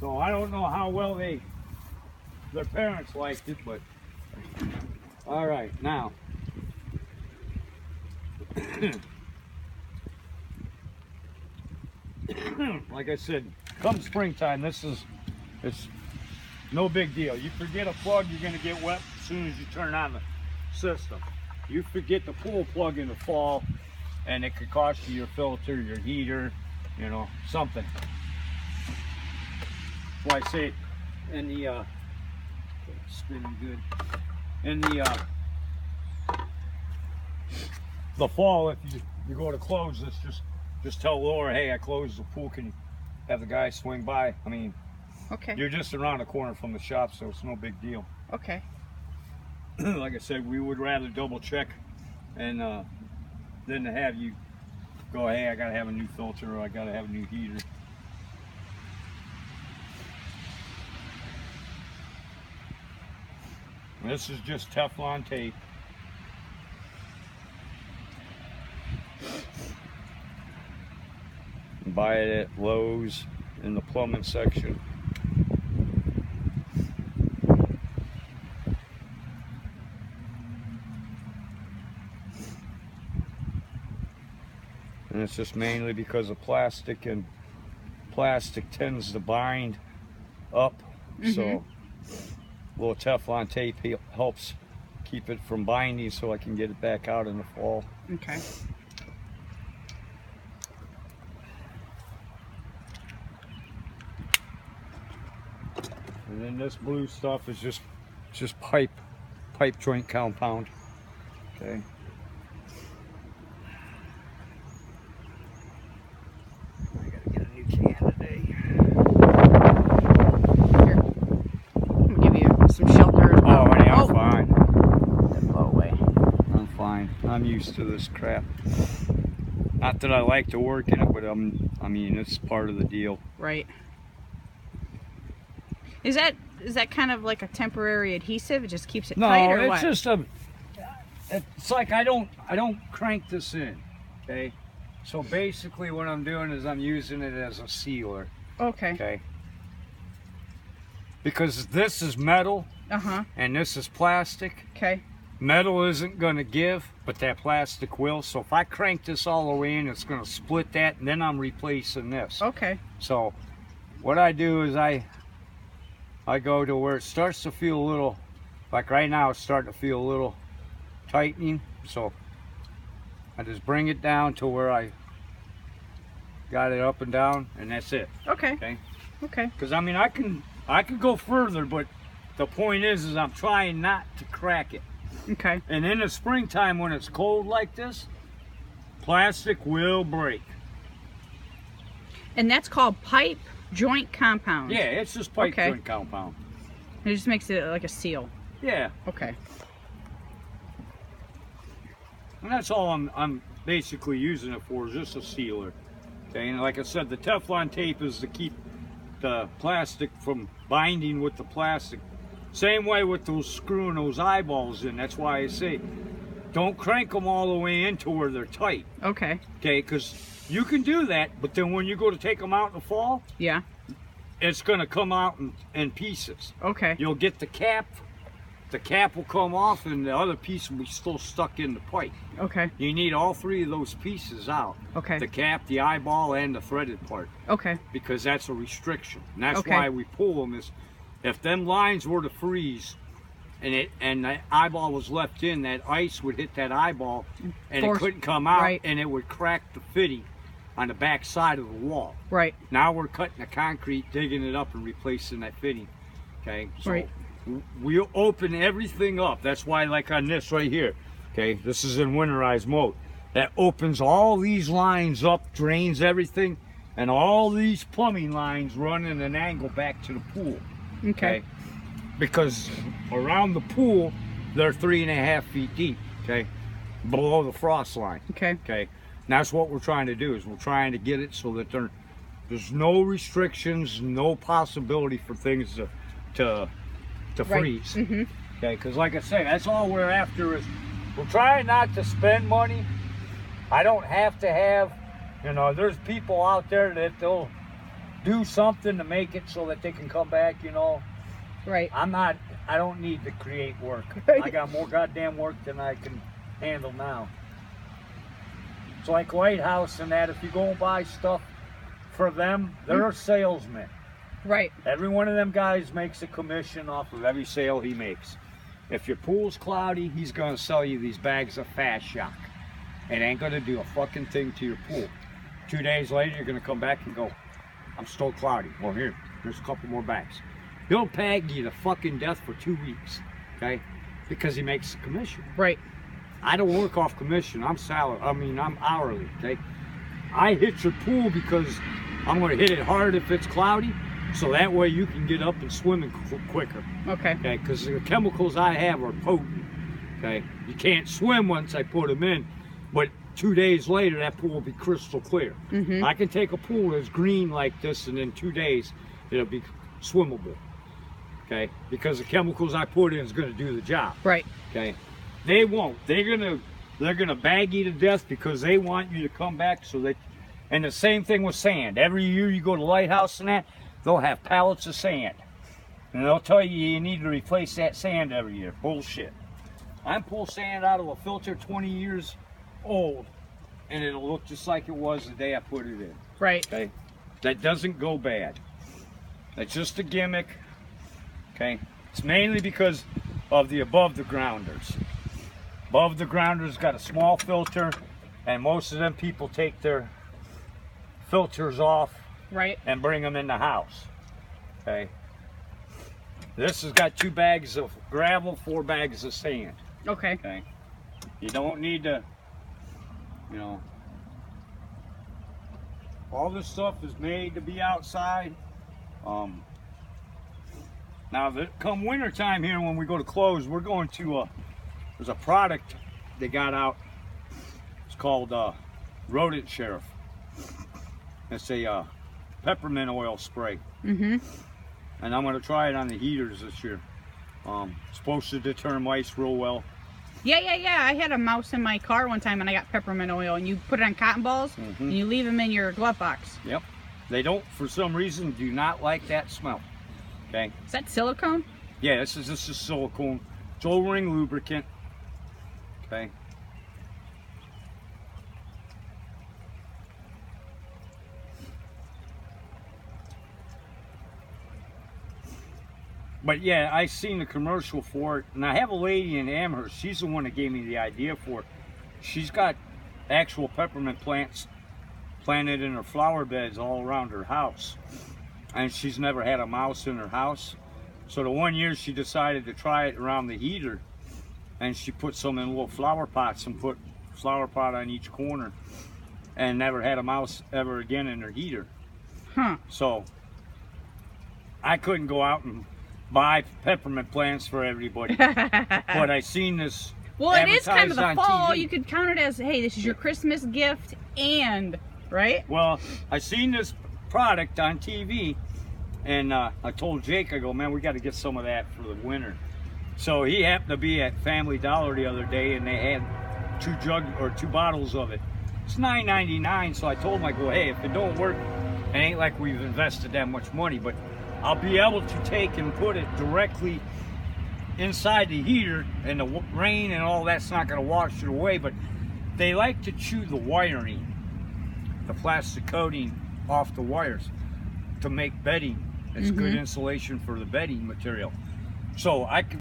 So I don't know how well their parents liked it, but all right, now. Like I said, come springtime, it's no big deal. You forget a plug, you're gonna get wet as soon as you turn on the system. You forget the pool plug in the fall, and it could cost you your filter, your heater, you know, something. That's why I say in the spinning good. In the fall, if you go to close this, just tell Laura, hey, I closed the pool. Can you have the guy swing by? I mean, okay. You're just around the corner from the shop, so it's no big deal. Okay. Like I said, we would rather double check and than to have you go, hey, I gotta have a new filter or I gotta have a new heater. This is just Teflon tape. Buy it at Lowe's in the plumbing section. And it's just mainly because of plastic, and plastic tends to bind up. So a little Teflon tape helps keep it from binding so I can get it back out in the fall. Okay. And then this blue stuff is just pipe joint compound. Okay. I gotta get a new can today. Here. I'm gonna give you some shelter as well. Oh, honey, I'm fine. Blow away. I'm fine. I'm used to this crap. Not that I like to work in it, but I mean, it's part of the deal. Right. Is that kind of like a temporary adhesive? It just keeps it tight, or No, what? it's just it's like I don't crank this in, okay? So basically what I'm doing is I'm using it as a sealer, Okay. okay? Because this is metal and this is plastic. Okay. Metal isn't gonna give, but that plastic will. So if I crank this all the way in, it's gonna split that, and then I'm replacing this. Okay. So what I do is I go to where it starts to feel a little, like right now it's starting to feel a little tightening. So I just bring it down to where I got it up and down, and that's it. Okay. Okay. Okay. Because I mean, I can go further, but the point is I'm trying not to crack it. Okay. And in the springtime when it's cold like this, plastic will break. And that's called pipe joint compound. Yeah, it's just pipe Okay. joint compound. It just makes it like a seal. Yeah. Okay. And that's all I'm basically using it for, is just a sealer. Okay, and like I said, the Teflon tape is to keep the plastic from binding with the plastic. Same way with those screwing those eyeballs in. That's why I say, don't crank them all the way in to where they're tight. Okay. Okay, because you can do that, but then when you go to take them out in the fall, Yeah. it's going to come out in pieces. Okay. You'll get the cap will come off, and the other piece will be still stuck in the pipe. Okay. You need all three of those pieces out. Okay. The cap, the eyeball, and the threaded part, Okay. because that's a restriction. And that's Okay. why we pull them. Is if them lines were to freeze and the eyeball was left in, that ice would hit that eyeball and Force- it couldn't come out, right. and it would crack the fitting on the back side of the wall. Right. Now we're cutting the concrete, digging it up, and replacing that fitting. Okay, so Right. we'll open everything up. That's why, like on this right here, okay, this is in winterized mode. That opens all these lines up, drains everything, and all these plumbing lines run in an angle back to the pool. Okay. Because around the pool, they're 3.5 feet deep. Okay, below the frost line. Okay. Okay, and that's what we're trying to do, is we're trying to get it so that there's no restrictions, no possibility for things to freeze. Mm-hmm. Okay, because like I say, that's all we're after, is we're trying not to spend money. I don't have to have, there's people out there that do something to make it so that they can come back, you know. Right. I don't need to create work. Right. I got more goddamn work than I can handle now. It's like Lighthouse and that, if you go and buy stuff for them, they're salesmen. Right. Every one of them guys makes a commission off of every sale he makes. If your pool's cloudy, he's gonna sell you these bags of Fast Shock. It ain't gonna do a fucking thing to your pool. 2 days later, you're gonna come back and go, I'm still cloudy. Well, here's a couple more bags. He'll peg you to fucking death for 2 weeks, okay? Because he makes a commission. Right. I don't work off commission. I'm hourly, okay? I hit your pool because I'm gonna hit it hard if it's cloudy, so that way you can get up and swim quicker. Okay. Okay, because the chemicals I have are potent. Okay, you can't swim once I put them in, but 2 days later that pool will be crystal clear. Mm-hmm. I can take a pool that's green like this, and in 2 days it'll be swimmable. Okay, because the chemicals I put in is going to do the job. Right. Okay, they won't. They're gonna bag you to death because they want you to come back. So they, and the same thing with sand. Every year you go to Lighthouse and that, they'll have pallets of sand. And they'll tell you need to replace that sand every year. Bullshit. I pull sand out of a filter 20 years old, and it'll look just like it was the day I put it in. Right. Okay? That doesn't go bad. That's just a gimmick. Okay? It's mainly because of the above the grounders. Above the grounders got a small filter, and most of them people take their filters off Right. and bring them in the house. Okay. This has got 2 bags of gravel, 4 bags of sand. Okay. Okay. You don't need to, you know. All this stuff is made to be outside. Now, come winter time here, when we go to close, we're going to. There's a product they got out. It's called Rodent Sheriff. It's a peppermint oil spray. Mm-hmm. And I'm going to try it on the heaters this year. It's supposed to deter mice real well. Yeah. I had a mouse in my car one time and I got peppermint oil, and you put it on cotton balls and you leave them in your glove box. Yep. They don't, for some reason, do not like that smell. Okay. Is that silicone? Yeah, this is silicone. It's O-ring lubricant. Okay. But yeah, I seen the commercial for it, and I have a lady in Amherst. She's the one that gave me the idea for it. She's got actual peppermint plants planted in her flower beds all around her house, and she's never had a mouse in her house. So the one year she decided to try it around the heater, and she put some in little flower pots and put flower pot on each corner, and never had a mouse ever again in her heater. Huh. So I couldn't go out and buy peppermint plants for everybody. But I seen this. Well, it is kind of the advertised fall. on TV. You could count it as, hey, this is your Christmas gift, and right? Well, I seen this product on TV, and I told Jake, I go, man, we got to get some of that for the winter. So he happened to be at Family Dollar the other day, and they had 2 bottles of it. It's $9.99. So I told him, I go, hey, if it don't work, it ain't like we've invested that much money, but I'll be able to take and put it directly inside the heater, and the rain and all that's not going to wash it away. But they like to chew the wiring, the plastic coating off the wires to make bedding. It's good insulation for the bedding material. So I could